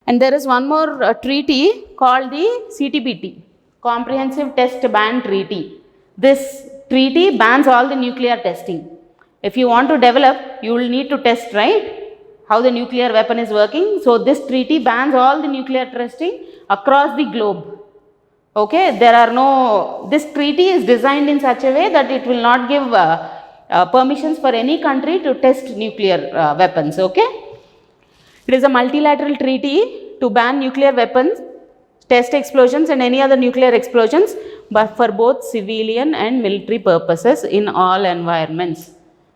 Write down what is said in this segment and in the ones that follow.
And there is one more treaty called the CTBT, Comprehensive Test Ban Treaty. This treaty bans all the nuclear testing. If you want to develop, you will need to test, right? How the nuclear weapon is working. So this treaty bans all the nuclear testing across the globe. Okay, this treaty is designed in such a way that it will not give permissions for any country to test nuclear weapons. Okay, it is a multilateral treaty to ban nuclear weapons, test explosions and any other nuclear explosions, but for both civilian and military purposes in all environments.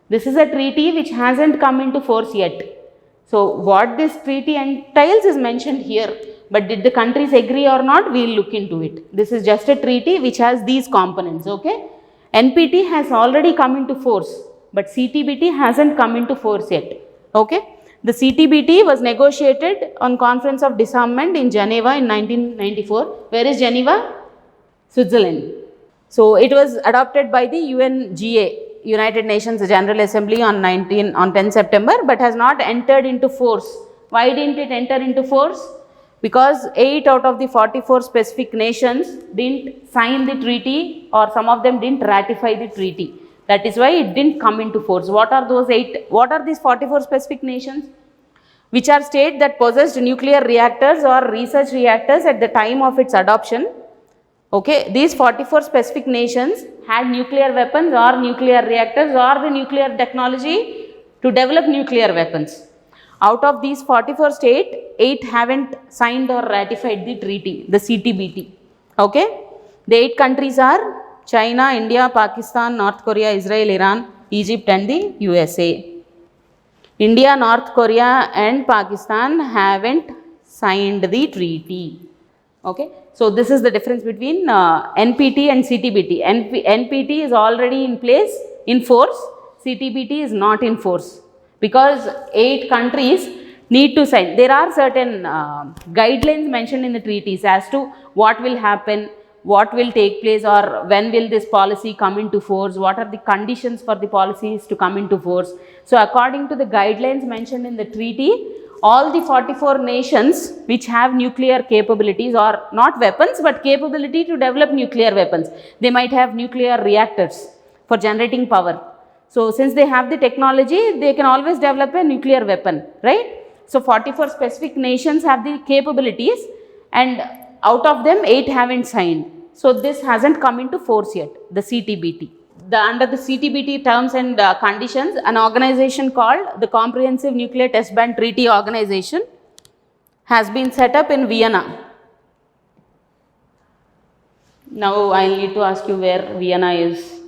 This is a treaty which hasn't come into force yet. So what this treaty entails is mentioned here, but did the countries agree or not, we will look into it. This is just a treaty which has these components. Okay, NPT has already come into force, but CTBT hasn't come into force yet. Okay, the CTBT was negotiated on Conference of Disarmament in Geneva in 1994. Where is Geneva? Switzerland. So it was adopted by the UNGA, United Nations General Assembly on 10 September, but has not entered into force. Why didn't it enter into force? Because 8 out of the 44 specific nations didn't sign the treaty, or some of them didn't ratify the treaty. That is why it didn't come into force. What are those 8? What are these 44 specific nations? Which are states that possessed nuclear reactors or research reactors at the time of its adoption. Okay, these 44 specific nations had nuclear weapons or nuclear reactors or the nuclear technology to develop nuclear weapons. Out of these 44 states, 8 haven't signed or ratified the treaty, the CTBT. Okay, the 8 countries are China, India, Pakistan, North Korea, Israel, Iran, Egypt and the USA. India, North Korea and Pakistan haven't signed the treaty. Okay, so this is the difference between NPT and CTBT. NPT is already in place, in force. CTBT is not in force because 8 countries need to sign. There are certain guidelines mentioned in the treaties as to what will happen, what will take place, or when will this policy come into force, what are the conditions for the policies to come into force. So according to the guidelines mentioned in the treaty, all the 44 nations which have nuclear capabilities, or not weapons but capability to develop nuclear weapons, they might have nuclear reactors for generating power. So since they have the technology, they can always develop a nuclear weapon, right? So 44 specific nations have the capabilities, and out of them 8 haven't signed. So this hasn't come into force yet, the CTBT. Under the CTBT terms and conditions, an organization called the Comprehensive Nuclear Test Ban Treaty Organization has been set up in Vienna. Now I need to ask you where Vienna is,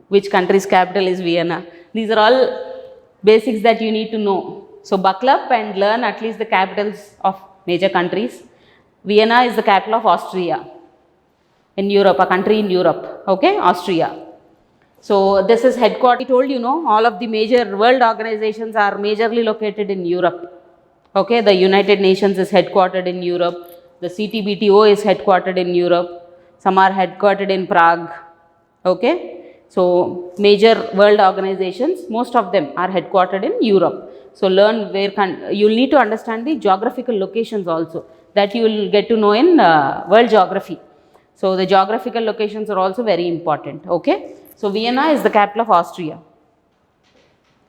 which country's capital is Vienna. These are all basics that you need to know. So buckle up and learn at least the capitals of major countries. Vienna is the capital of Austria in Europe, a country in Europe. Okay, Austria. So this is headquartered. I told you, all of the major world organizations are majorly located in Europe. Okay, the United Nations is headquartered in Europe. The CTBTO is headquartered in Europe. Some are headquartered in Prague. Okay, so major world organizations, most of them are headquartered in Europe. So learn where you will need to understand the geographical locations also, that you will get to know in world geography. So the geographical locations are also very important. Okay. So Vienna is the capital of Austria.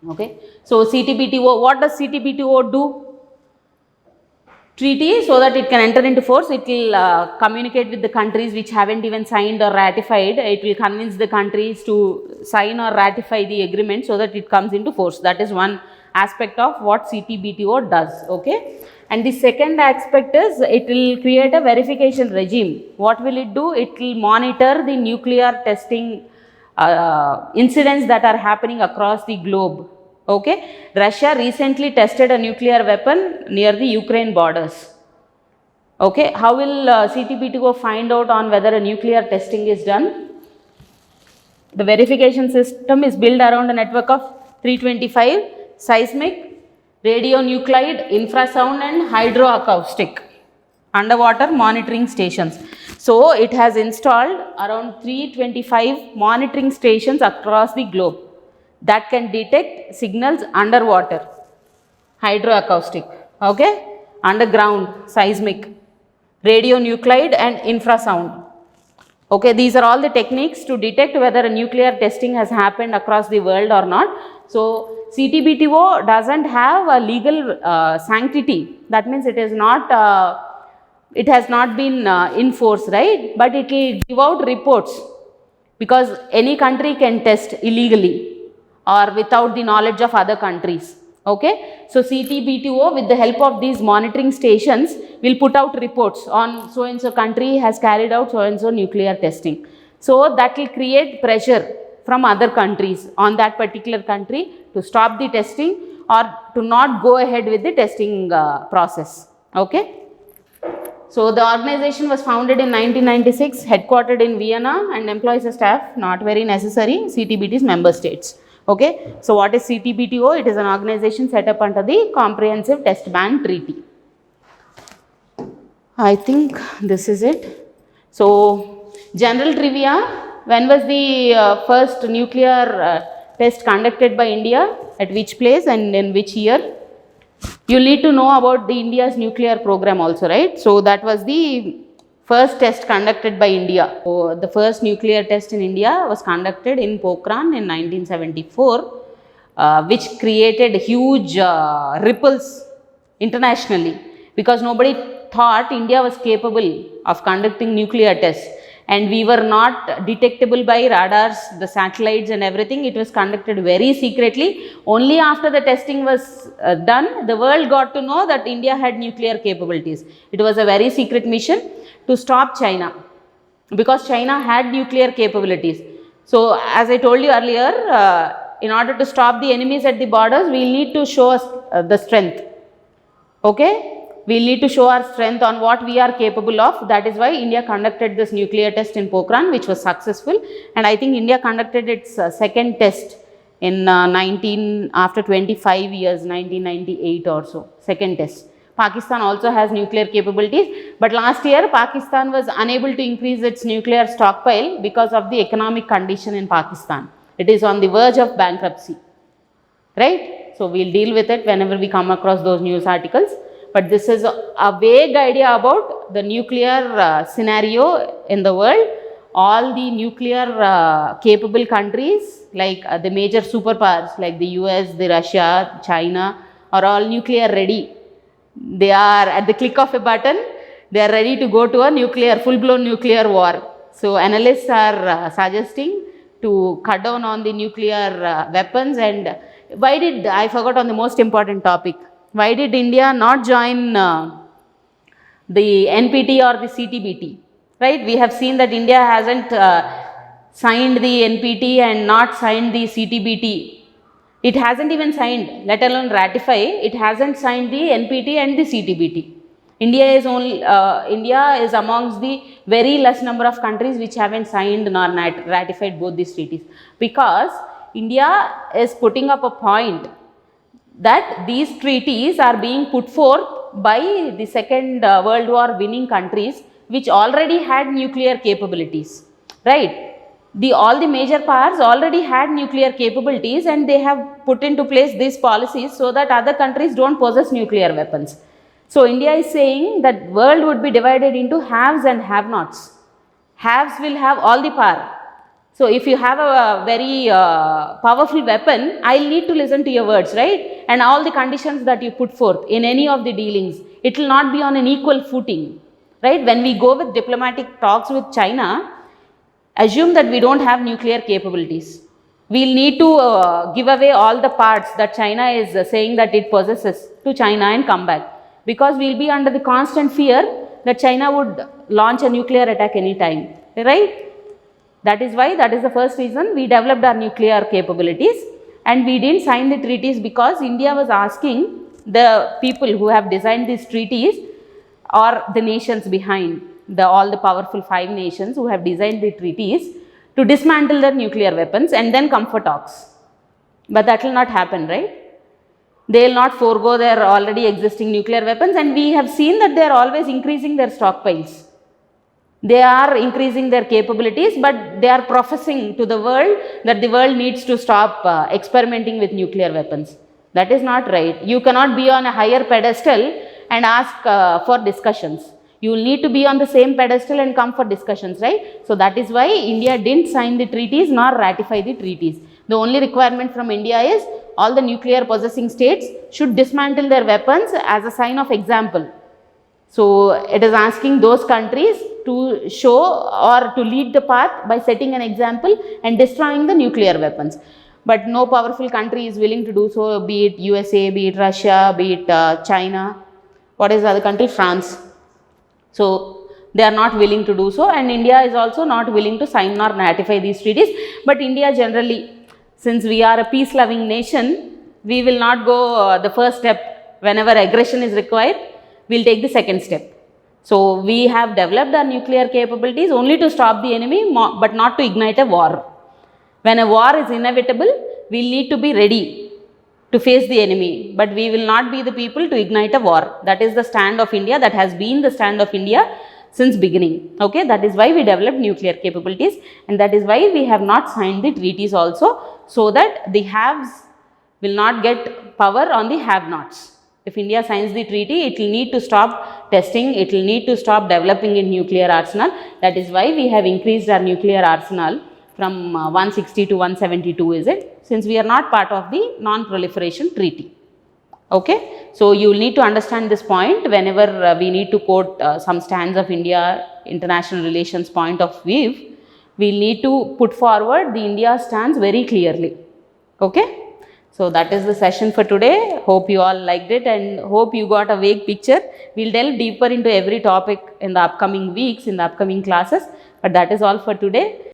Okay. So CTBTO, what does CTBTO do? Treaty, so that it can enter into force, it will communicate with the countries which haven't even signed or ratified. It will convince the countries to sign or ratify the agreement so that it comes into force. That is one aspect of what CTBTO does. Okay. And the second aspect is it will create a verification regime. What will it do? It will monitor the nuclear testing incidents that are happening across the globe. Okay. Russia recently tested a nuclear weapon near the Ukraine borders. Okay. How will CTBTO find out on whether a nuclear testing is done? The verification system is built around a network of 325 seismic, radionuclide, infrasound and hydroacoustic underwater monitoring stations. So it has installed around 325 monitoring stations across the globe that can detect signals underwater, hydroacoustic. Okay, underground, seismic, radionuclide and infrasound. Okay, these are all the techniques to detect whether a nuclear testing has happened across the world or not. So, CTBTO doesn't have a legal sanctity. That means it is not, it has not been enforced, right? But it will give out reports, because any country can test illegally or without the knowledge of other countries. Okay, so CTBTO, with the help of these monitoring stations, will put out reports on so and so country has carried out so and so nuclear testing. So that will create pressure from other countries on that particular country to stop the testing or to not go ahead with the testing process. Okay. So the organization was founded in 1996, headquartered in Vienna, and employs a staff, not very necessary, CTBT's member states. Okay. So what is CTBTO? It is an organization set up under the Comprehensive Test Ban Treaty. I think this is it. So general trivia: when was the first nuclear test conducted by India? At which place and in which year? You need to know about the India's nuclear program also, right? So that was the first test conducted by India. So the first nuclear test in India was conducted in Pokhran in 1974, which created huge ripples internationally, because nobody thought India was capable of conducting nuclear tests, and we were not detectable by radars, the satellites and everything. It was conducted very secretly. Only after the testing was done, the world got to know that India had nuclear capabilities. It was a very secret mission to stop China, because China had nuclear capabilities. So as I told you earlier, in order to stop the enemies at the borders, we need to show us the strength. Okay. We need to show our strength on what we are capable of. That is why India conducted this nuclear test in Pokhran, which was successful. And I think India conducted its second test in after 25 years, 1998 or so, second test. Pakistan also has nuclear capabilities, but last year Pakistan was unable to increase its nuclear stockpile because of the economic condition in Pakistan. It is on the verge of bankruptcy, right? So we'll deal with it whenever we come across those news articles. But this is a vague idea about the nuclear scenario in the world. All the nuclear capable countries, like the major superpowers like the US, the Russia, China, are all nuclear ready. They are at the click of a button, they are ready to go to a full-blown nuclear war. So analysts are suggesting to cut down on the nuclear weapons. And I forgot on the most important topic. Why did India not join the NPT or the CTBT? Right? We have seen that India hasn't signed the NPT and not signed the CTBT. It hasn't even signed, let alone ratify. It hasn't signed the NPT and the CTBT. India is amongst the very less number of countries which haven't signed nor ratified both these treaties, because India is putting up a point that these treaties are being put forth by the Second World War winning countries which already had nuclear capabilities, right? All the major powers already had nuclear capabilities, and they have put into place these policies so that other countries don't possess nuclear weapons. So India is saying that world would be divided into haves and have-nots. Haves will have all the power. So if you have a very powerful weapon, I'll need to listen to your words, right? And all the conditions that you put forth in any of the dealings, it will not be on an equal footing, right? When we go with diplomatic talks with China, assume that we don't have nuclear capabilities. We'll need to give away all the parts that China is saying that it possesses to China and come back, because we'll be under the constant fear that China would launch a nuclear attack anytime, right? That is why, that is the first reason we developed our nuclear capabilities, and we didn't sign the treaties, because India was asking the people who have designed these treaties, or the nations behind, all the powerful 5 nations who have designed the treaties, to dismantle their nuclear weapons and then come for talks. But that will not happen, right? They will not forego their already existing nuclear weapons, and we have seen that they are always increasing their stockpiles. They are increasing their capabilities, but they are professing to the world that the world needs to stop experimenting with nuclear weapons. That is not right. You cannot be on a higher pedestal and ask for discussions. You will need to be on the same pedestal and come for discussions, right? So that is why India didn't sign the treaties nor ratify the treaties. The only requirement from India is all the nuclear possessing states should dismantle their weapons as a sign of example. So it is asking those countries to show or to lead the path by setting an example and destroying the nuclear weapons. But no powerful country is willing to do so, be it USA, be it Russia, be it China. What is the other country? France. So they are not willing to do so, and India is also not willing to sign or ratify these treaties. But India generally, since we are a peace loving nation, we will not go the first step. Whenever aggression is required, we will take the second step. So we have developed our nuclear capabilities only to stop the enemy, but not to ignite a war. When a war is inevitable, we need to be ready to face the enemy, but we will not be the people to ignite a war. That is the stand of India. That has been the stand of India since beginning. Okay, that is why we developed nuclear capabilities, and that is why we have not signed the treaties also, so that the haves will not get power on the have-nots. If India signs the treaty, it will need to stop testing, it will need to stop developing a nuclear arsenal. That is why we have increased our nuclear arsenal from 160 to 172, is it? Since we are not part of the non-proliferation treaty. Okay, so you will need to understand this point whenever we need to quote some stands of India international relations point of view. We need to put forward the India stands very clearly. Okay. So that is the session for today. Hope you all liked it and hope you got a vague picture. We'll delve deeper into every topic in the upcoming weeks, in the upcoming classes. But that is all for today.